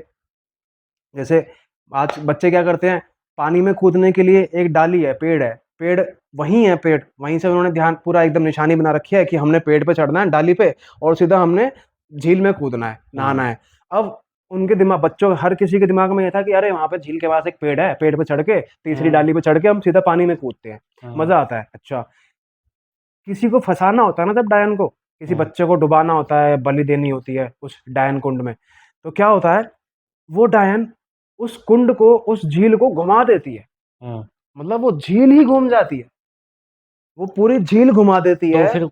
जैसे आज बच्चे क्या करते हैं, पानी में कूदने के लिए एक डाली है, पेड़ वहीं है पेड़, वहीं से उन्होंने ध्यान पूरा एकदम निशानी बना रखी है कि हमने पेड़ पे चढ़ना है, डाली पे, और सीधा हमने झील में कूदना है, हुँ। नहाना है। अब उनके दिमाग बच्चों हर किसी के दिमाग में ये था कि अरे वहाँ पे झील के पास एक पेड़ है, पेड़ पे चढ़ के, तीसरी हुँ। डाली पे चढ़ के हम सीधा पानी में कूदते हैं, हुँ। मज़ा आता है। अच्छा, किसी को फँसाना होता है ना जब डायन को, किसी हुँ। बच्चे को डुबाना होता है, बलि देनी होती है उस डायन कुंड में, तो क्या होता है, वो डायन उस कुंड को, उस झील को घुमा देती है। हुँ। मतलब वो झील ही घूम जाती है। वो पूरी झील घुमा देती तो है। फिर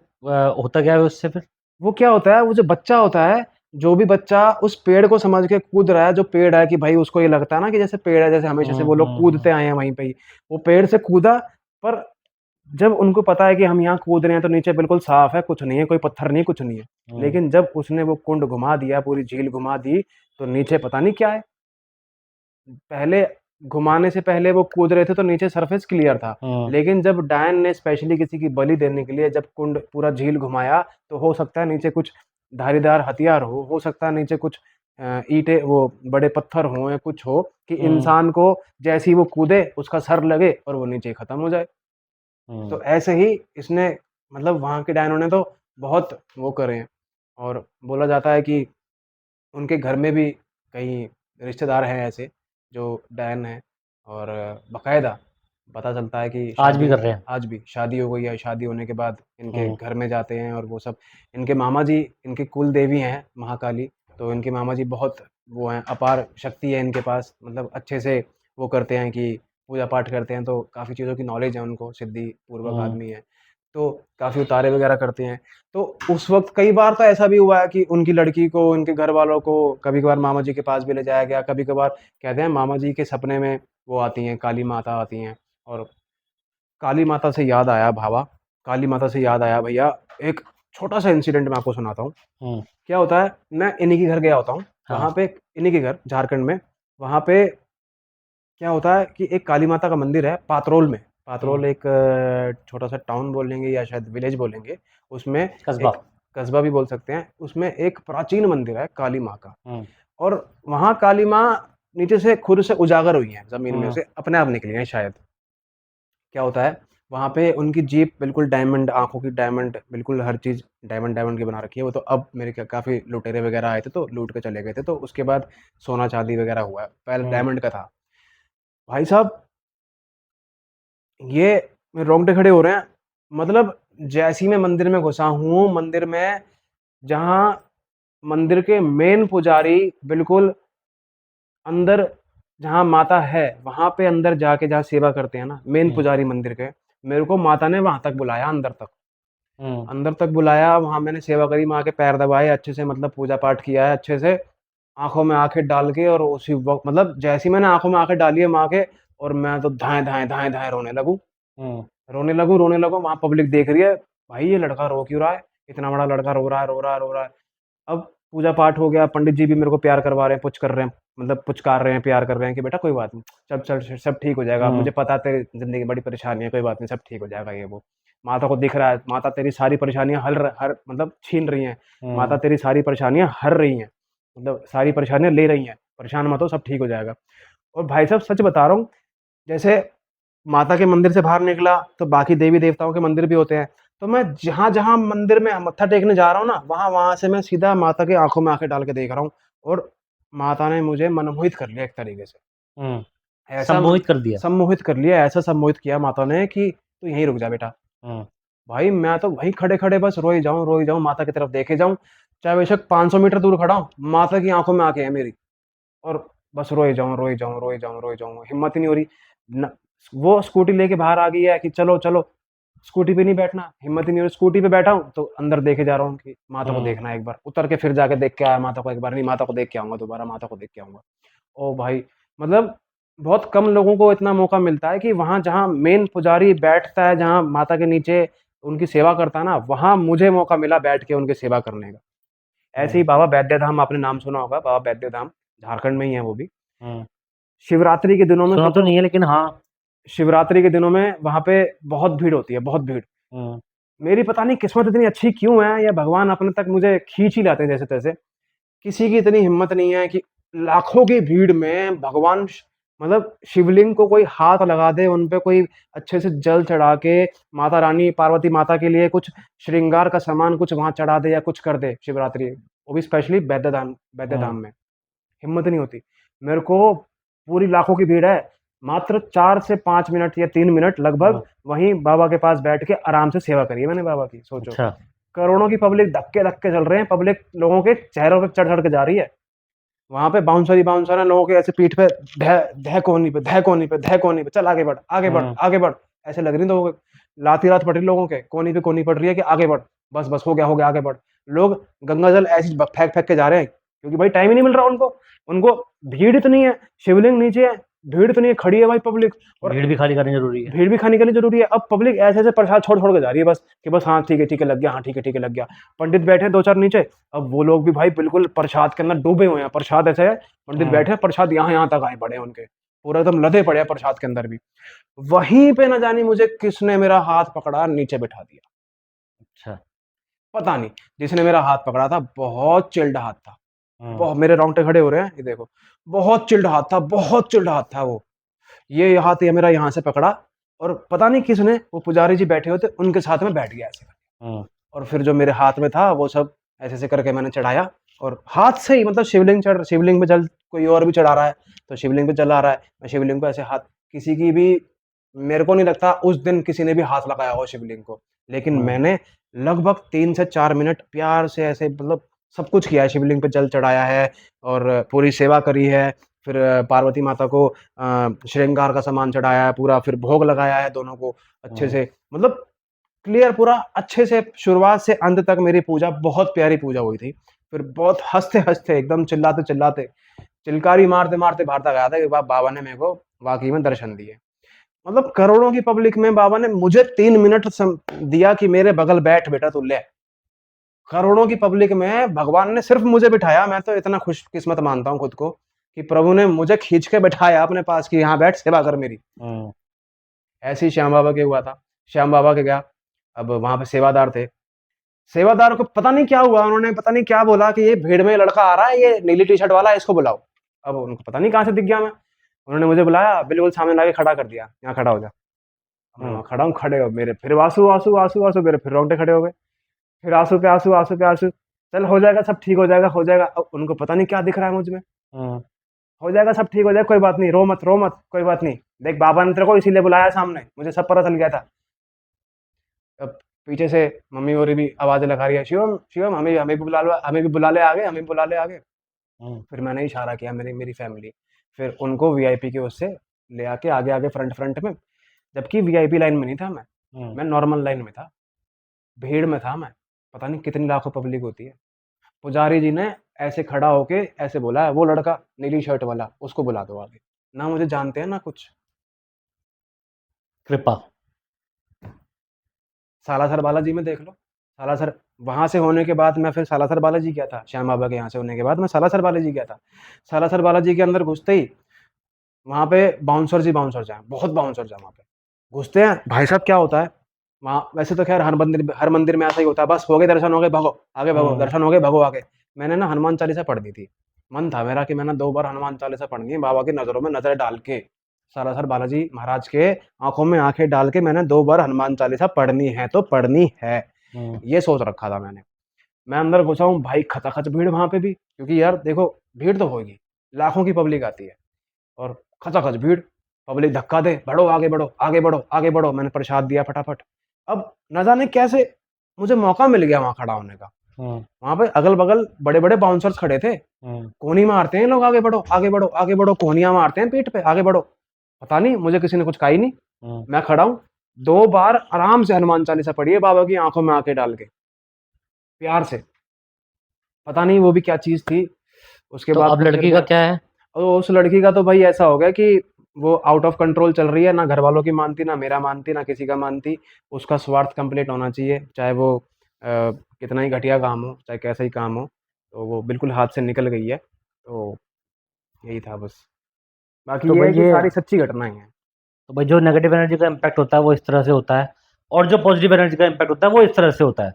होता क्या है उससे फिर? वो क्या होता है, वो जो बच्चा होता है, जो भी बच्चा उस पेड़ को समझ के कूद रहा है, जो पेड़ है कि भाई उसको ये लगता है ना कि जैसे पेड़ है, जैसे हमेशा से हुँ। वो लोग हुँ। कूदते हुँ। आए हैं वहीं पे ही। वो पेड़ से कूदा, पर जब उनको पता है कि हम यहाँ कूद रहे हैं तो नीचे बिल्कुल साफ है, कुछ नहीं है, कोई पत्थर नहीं, कुछ नहीं है। हम्म, लेकिन जब उसने वो कुंड घुमा दिया, पूरी झील घुमा दी, तो नीचे पता नहीं क्या है। पहले घुमाने से पहले वो कूद रहे थे तो नीचे सरफेस क्लियर था। हम्म, लेकिन जब डायन ने स्पेशली किसी की बलि देने के लिए जब कुंड पूरा झील घुमाया, तो हो सकता है नीचे कुछ धारीदार हथियार हो सकता है नीचे कुछ ईंटें, वो बड़े पत्थर हों या कुछ हो, कि हम्म, इंसान को जैसे ही वो कूदे उसका सर लगे और वो नीचे खत्म हो जाए। हम्म, तो ऐसे ही इसने, मतलब वहाँ के डायनों ने तो बहुत वो करे हैं। और बोला जाता है कि उनके घर में भी कई रिश्तेदार हैं ऐसे जो डायन हैं, और बाकायदा पता चलता है कि आज भी शादी, कर रहे हैं। आज भी शादी हो गई है, शादी होने के बाद इनके हम्म, घर में जाते हैं और वो सब। इनके मामा जी, इनकी कुल देवी हैं महाकाली, तो इनके मामा जी बहुत वो हैं, अपार शक्ति है इनके पास, मतलब अच्छे से वो करते हैं कि पूजा पाठ करते हैं, तो काफ़ी चीज़ों की नॉलेज है उनको, सिद्धि पूर्वक हम्म, आदमी है। तो काफ़ी उतारे वगैरह करते हैं। तो उस वक़्त कई बार तो ऐसा भी हुआ है कि उनकी लड़की को, उनके घर वालों को कभी-कभार मामा जी के पास भी ले जाया गया। कभी-कभार कहते हैं मामा जी के सपने में वो आती हैं, काली माता आती हैं। और काली माता से याद आया भावा, काली माता से याद आया भैया, एक छोटा-सा इंसिडेंट मैं आपको सुनाता हूँ। हम्म, क्या होता है, मैं इन्हीं के घर गया होता हूँ, हाँ, वहाँ पे इन्हीं के घर झारखंड में, वहाँ पे क्या होता है कि एक काली माता का मंदिर है पातरोल में। हम्म, पातरोल एक छोटा-सा टाउन बोलेंगे या शायद विलेज बोलेंगे। उसमें कस्बा। एक कस्बा भी बोल सकते हैं। उसमें एक प्राचीन मंदिर है काली माँ का, हम्म, और वहाँ काली माँ नीचे से खुद से उजागर हुई हैं, ज़मीन में हम्म, से अपने आप निकली हैं शायद। क्या होता है, वहाँ पे उनकी जीभ बिल्कुल डायमंड, आँखों की डायमंड, बिल्कुल हर चीज़ डायमंड की बना रखी है। वो तो अब मेरे ख्या काफ़ी लुटेरे वगैरह आए थे तो लूट के चले गए थे, तो उसके बाद सोना-चांदी वगैरह हुआ है। पहले हम्म, डायमंड का था। भाई साहब, ये मेरे रोंगटे खड़े हो रहे हैं। मतलब जैसे ही मैं मंदिर में घुसा हूँ, मंदिर में जहाँ मंदिर के मेन पुजारी बिल्कुल अंदर, जहाँ माता है, वहाँ पे अंदर जाके जहाँ सेवा करते हैं ना, मेन हम्म, पुजारी मंदिर के, मेरे को माता ने वहाँ तक बुलाया, अंदर तक। हम्म, अंदर तक बुलाया, वहाँ मैंने सेवा करी, माँ के पैर दबाए, अच्छे से मतलब पूजा पाठ किया है अच्छे से, आँखों में आँखें डाल के, और उसी वक़्त मतलब जैसे ही मैंने आँखों में आँखें डाली है माँ के, और मैं तो धाएँ-धाएँ, धाएँ-धाएँ रोने लगूँ। हम्म, रोने लगूँ, वहाँ पब्लिक देख रही है, भाई ये लड़का रो क्यों रहा है? इतना बड़ा लड़का रो रहा है, रो रहा है, रो रहा है। अब पूजा पाठ हो गया, पंडित जी भी मेरे को प्यार करवा रहे हैं, पुछ कर रहे हैं, मतलब पुचकार रहे हैं, प्यार कर रहे हैं कि बेटा कोई बात नहीं, सब चल सब ठीक हो जाएगा। हम्म, मुझे पता है तेरी ज़िंदगी में बड़ी परेशानी है, कोई बात नहीं, सब ठीक हो जाएगा ये वो। माता को दिख रहा है, माता तेरी सारी परेशानियाँ हर मतलब छीन रही हैं। माता हम्म, तेरी सारी परेशानियाँ हर रही हैं, मतलब सारी परेशानियाँ ले रही हैं। परेशान मत हो, सब ठीक हो जाएगा। और भाई साहब सच बता रहा हूँ, जैसे माता के मंदिर से बाहर निकला, तो बाकी देवी-देवताओं के मंदिर भी होते हैं। तो मैं जहाँ-जहाँ मंदिर में मत्था टेकने जा रहा हूँ ना, वहाँ-वहाँ से मैं सीधा माता की आँखों में आँखें डाल के देख रहा हूँ, और माता ने मुझे मनमोहित कर लिया एक तरीके से। हम्म, ऐसा मन सम्मोहित कर दिया। सम्मोहित कर लिया, ऐसा सम्मोहित किया माता ने कि तू यहीं रुक जा बेटा। हम्म, भाई मैं तो वहीं खड़े-खड़े बस रोई जाऊँ, माता की तरफ देखे जाऊँ, चाहे बेशक 500 मीटर दूर खड़ा हूँ, माता की आँखों में आँखें हैं मेरी। और बस रोए जाऊँ, रोए जाऊँ, रोए जाऊँ, रोए जाऊँ, हिम्मत ही नहीं हो रही। न वो स्कूटी लेके बाहर आ गई है कि चलो, चलो, स्कूटी पे नहीं बैठना, हिम्मत ही नहीं हो रही। स्कूटी पे बैठा हूँ, तो अंदर देखे जा रहा हूँ कि माता को हम्म, देखना है एक बार, उतर के फिर जाके देख के आया माता को एक बार, नहीं माता को देख के आऊँगा दोबारा, माता को देख के आऊँगा। ओह भाई! मतलब बहुत कम लोगों को इतना मौका मिलता है कि वहाँ जहाँ मेन पुजारी बैठता है, जहाँ माता के नीचे उनकी सेवा करता है ना, वहाँ मुझे मौका मिला बैठ के उनकी सेवा करने का। ऐसे ही हम्म, बाबा बैद्य धाम, आपने नाम सुना होगा, बाबा बैद्य धाम, झारखंड में ही है वो भी। हम्म। शिवरात्रि के दिनों में सुना तो सोचो, नहीं है लेकिन हाँ। शिवरात्रि के दिनों में वहाँ पे बहुत भीड़ होती है, बहुत भीड़। हम्म, मेरी पता नहीं किस्मत इतनी अच्छी क्यों है, या भगवान अपने तक मुझे खींच ही लाते हैं जैसे-तैसे। किसी की इतनी हिम्मत नहीं है कि लाखों की भीड़ में भगवान मतलब शिवलिंग को कोई हाथ लगा दे, उन पे कोई अच्छे से जल चढ़ा के, माता रानी, पार्वती माता के लिए कुछ श्रृंगार का सामान कुछ वहाँ चढ़ा दे या कुछ कर दे शिवरात्रि, वो भी स्पेशली बैद्य हम्म, धाम में। हिम्मत नहीं होती। मेरे को पूरी लाखों की भीड़ है, मात्र 4 से 5 मिनट या 3 मिनट लगभग हम्म, वहीं बाबा के पास बैठ के आराम से सेवा करी है मैंने बाबा की, सोचो। अच्छा। करोड़ों की पब्लिक धक्के-धक्के चल रहे हैं, पब्लिक लोगों के चेहरों पे चढ़-चढ़ के जा रही है। वहाँ पे बाउंसर ही बाउंसर हैं, लोगों के ऐसे पीठ पे ढह ढह कोहनी पे, ढह कोहनी पे, ढह कोहनी पे, चल आगे बढ़, आगे बढ़, हम्म, आगे बढ़। ऐसे लग रही लोगों को, लात ही लात पड़ रही लोगों के, कोहनी पे कोहनी पड़ रही है कि आगे बढ़, बस, बस हो गया, आगे बढ़। लोग गंगा जल ऐसे ही ब फेंक-फेंक के जा रहे हैं, क्योंकि भाई टाइम ही नहीं मिल रहा उनको। उनको भीड़ इतनी है, शिवलिंग नीचे है, भीड़ इतनी है, खड़ी है भाई पब्लिक, और भीड़ भी खाली करनी जरूरी है। भीड़ भी खाने के लिए जरूरी है। अब पब्लिक ऐसे ऐसे प्रसाद छोड़ छोड़ के जा रही है बस, कि बस हाँ ठीक है लग गया, हाँ ठीक है लग गया। पंडित बैठे दो चार नीचे, अब वो लोग भी भाई बिल्कुल प्रसाद के अंदर डूबे हुए हैं। प्रसाद ऐसे है, पंडित हम्म, बैठे हैं, प्रसाद यहाँ यहाँ तक आए पड़े हैं उनके, पूरा एकदम लदे पड़े हैं प्रसाद के अंदर भी। वहीं पे न जानी मुझे किसने मेरा हाथ पकड़ा, नीचे बिठा दिया। अच्छा। पता नहीं, जिसने मेरा हाथ पकड़ा था बहुत चिल्ड हाथ था, हम्म, बहुत, मेरे रोंगटे खड़े हो रहे हैं, ये देखो, बहुत चिल्ड हाथ था, बहुत चिल्ड हाथ था वो। ये हाथ ये मेरा यहाँ से पकड़ा, और पता नहीं किसने, वो पुजारी जी बैठे होते उनके साथ में बैठ गया ऐसे। हम्म, और फिर जो मेरे हाथ में था वो सब ऐसे ऐसे करके मैंने चढ़ाया, और हाथ से ही, मतलब शिवलिंग पे जल कोई और भी चढ़ा रहा है तो शिवलिंग पे जल आ रहा है, मैं शिवलिंग पे ऐसे हाथ, किसी की भी, मेरे को नहीं लगता उस दिन किसी ने भी हाथ लगाया हो शिवलिंग को, लेकिन हम्म, मैंने लगभग 3 से 4 मिनट प्यार से ऐसे, मतलब सब कुछ किया है, शिवलिंग पे जल चढ़ाया है और पूरी सेवा करी है। फिर पार्वती माता को श्रृंगार का सामान चढ़ाया है पूरा, फिर भोग लगाया है दोनों को अच्छे हम्म, से, मतलब क्लियर पूरा अच्छे से, शुरुआत से अंत तक मेरी पूजा, बहुत प्यारी पूजा हुई थी। फिर बहुत हँसते-हँसते, एकदम चिल्लाते-चिल्लाते, चिल्कारी मारते-मारते बाहर तक आया था कि बाबा ने मेरे को वाक़ई में दर्शन दिए। मतलब करोड़ों की पब्लिक में बाबा ने मुझे 3 मिनट दिया कि मेरे बगल बैठ बेटा तू ले। करोड़ों की पब्लिक में भगवान ने सिर्फ मुझे बिठाया, मैं तो इतना खुशकिस्मत मानता हूँ खुद को कि प्रभु ने मुझे खींच के बिठाया अपने पास कि यहाँ बैठ सेवा कर मेरी। हम्म, ऐसे ही श्याम बाबा के हुआ था। श्याम बाबा के गया, अब वहाँ पे सेवादार थे। सेवादार को पता नहीं क्या हुआ, उन्होंने पता नहीं क्या बोला कि ये भीड़ में लड़का आ रहा है, ये नीली टी-शर्ट वाला है, इसको बुलाओ। अब उनको पता नहीं कहाँ से दिख गया मैं। उन्होंने मुझे बुलाया, बिल्कुल सामने लाके खड़ा कर दिया, यहाँ खड़ा हो जा। अब मैं हम्म, वहाँ खड़ा हूँ, खड़े हो मेरे फिर आंसू, मेरे फिर रोंगटे खड़े हो गए। फिर आंसू पे आंसू, चल हो जाएगा, सब ठीक हो जाएगा, हो जाएगा। अब उनको पता नहीं क्या दिख रहा है मुझ में। हम्म, हो जाएगा, सब ठीक हो जाएगा, कोई बात नहीं, रो मत, कोई बात नहीं। देख बाबा ने तेरे को इसीलिए बुलाया सामने, मुझे सब पता चल गया था। अब पीछे से मम्मी और भी आवाज़ें लगा रही है, शिवम, शिवम हमें हमें भी बुला लो, हमें भी बुला ले आगे, हमें भी बुला ले आगे। हम्म, फिर मैंने इशारा किया, मेरी मेरी फैमिली, फिर उनको वीआईपी के उससे ले आके आगे आगे फ्रंट में, जबकि वीआईपी लाइन में नहीं था मैं, हम्म। मैं नॉर्मल लाइन में था, भीड़ में था मैं। पता नहीं कितनी लाखों पब्लिक होती है। पुजारी जी ने ऐसे खड़ा होके ऐसे बोला है, वो लड़का नीली शर्ट वाला उसको बुला दो आगे। ना मुझे जानते हैं ना कुछ। कृपा। सालासर बालाजी में देख लो, सालासर, वहाँ से होने के बाद मैं फिर सालासर बालाजी गया था, श्याम बाबा के यहाँ से होने के बाद मैं सालासर बालाजी गया था। सालासर बालाजी के अंदर घुसते ही वहाँ पे बाउंसर्स हैं, बहुत बाउंसर्स हैं वहाँ पे। घुसते हैं, भाई साहब क्या होता है, वहाँ वैसे तो ख़ैर हर मंदिर में ऐसा ही होता है, बस हो गए दर्शन हो गए भगो, आगे भगो, हम्म, दर्शन हो गए भगो आगे। मैंने ना हनुमान चालीसा पढ़ दी थी। मन था मेरा कि मैंने 2 बार हनुमान चालीसा पढ़नी है, बाबा की नज़रों में नज़र डाल के। सालासर बालाजी महाराज के आँखों में आँखें डाल के मैंने 2 बार हनुमान चालीसा पढ़नी है तो पढ़नी है। हम्म, ये सोच रखा था मैंने। मैं अंदर घुसा हूँ, भाई खचाखच भीड़ वहाँ पे भी, क्योंकि यार देखो भीड़ तो होगी, लाखों की पब्लिक आती है, और खचाखच भीड़, पब्लिक धक्का दे, बढ़ो आगे बढ़ो, आगे बढ़ो, आगे बढ़ो। मैंने प्रसाद दिया फटाफट। अब न जाने कैसे मुझे मौका मिल गया वहाँ खड़ा होने का। हम्म, वहाँ पे अगल-बगल बड़े-बड़े बाउंसर्स खड़े थे। हम्म, कोहनी मारते हैं लोग, आगे बढ़ो, आगे बढ़ो, आगे बढ़ो, कोहनियाँ मारते हैं पीठ पे, आगे बढ़ो। पता नहीं, मुझे किसी ने कुछ कहा ही नहीं। हम्म। मैं खड़ा हूँ, 2 बार आराम से हनुमान चालीसा पढ़ी है बाबा की आँखों में आँखें डाल के, प्यार से। पता नहीं वो भी क्या चीज़ थी। उसके तो बाद अब तो फिर लड़की का मैं, क्या है? और उस लड़की का तो भाई ऐसा हो गया कि वो आउट ऑफ कंट्रोल चल रही है, ना घर वालों की मानती, ना मेरा मानती, ना किसी का मानती। उसका स्वार्थ कंप्लीट होना चाहिए, चाहे वो कितना ही घटिया काम हो, चाहे कैसा ही काम हो, तो वो बिल्कुल हाथ से निकल गई है। तो यही था बस। तो बाकी ये भाई है कि ये सारी सच्ची घटनाएँ हैं। तो भाई जो नेगेटिव एनर्जी का इम्पैक्ट होता है वो इस तरह से होता है, और जो पॉजिटिव एनर्जी का इम्पैक्ट होता है वो इस तरह से होता है।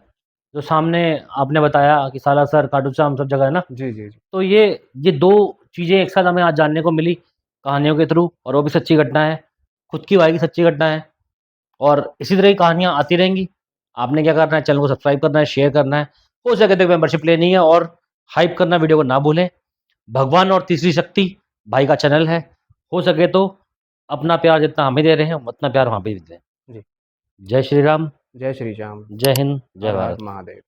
जो सामने आपने बताया कि सालासर, खाटू श्याम सब जगह है ना, जी, जी, जी। तो ये 2 चीज़ें एक साथ हमें आज जानने को मिली कहानियों के थ्रू, और वो भी सच्ची घटना है, खुद की भाई की सच्ची घटना है, और इसी तरह की कहानियाँ आती रहेंगी। आपने क्या करना है, चैनल को सब्सक्राइब करना है, शेयर करना है, हो सके तो मेंबरशिप लेनी है, और हाइप करना वीडियो को ना भूलें। भगवान और तीसरी शक्ति भाई का चैनल है, हो सके तो अपना प्यार जितना हमें दे रहे हैं उतना प्यार वहाँ पे भी दें। जी। जय श्री राम, जय श्री राम। जय हिंद, जय हर हर भारत। महादेव।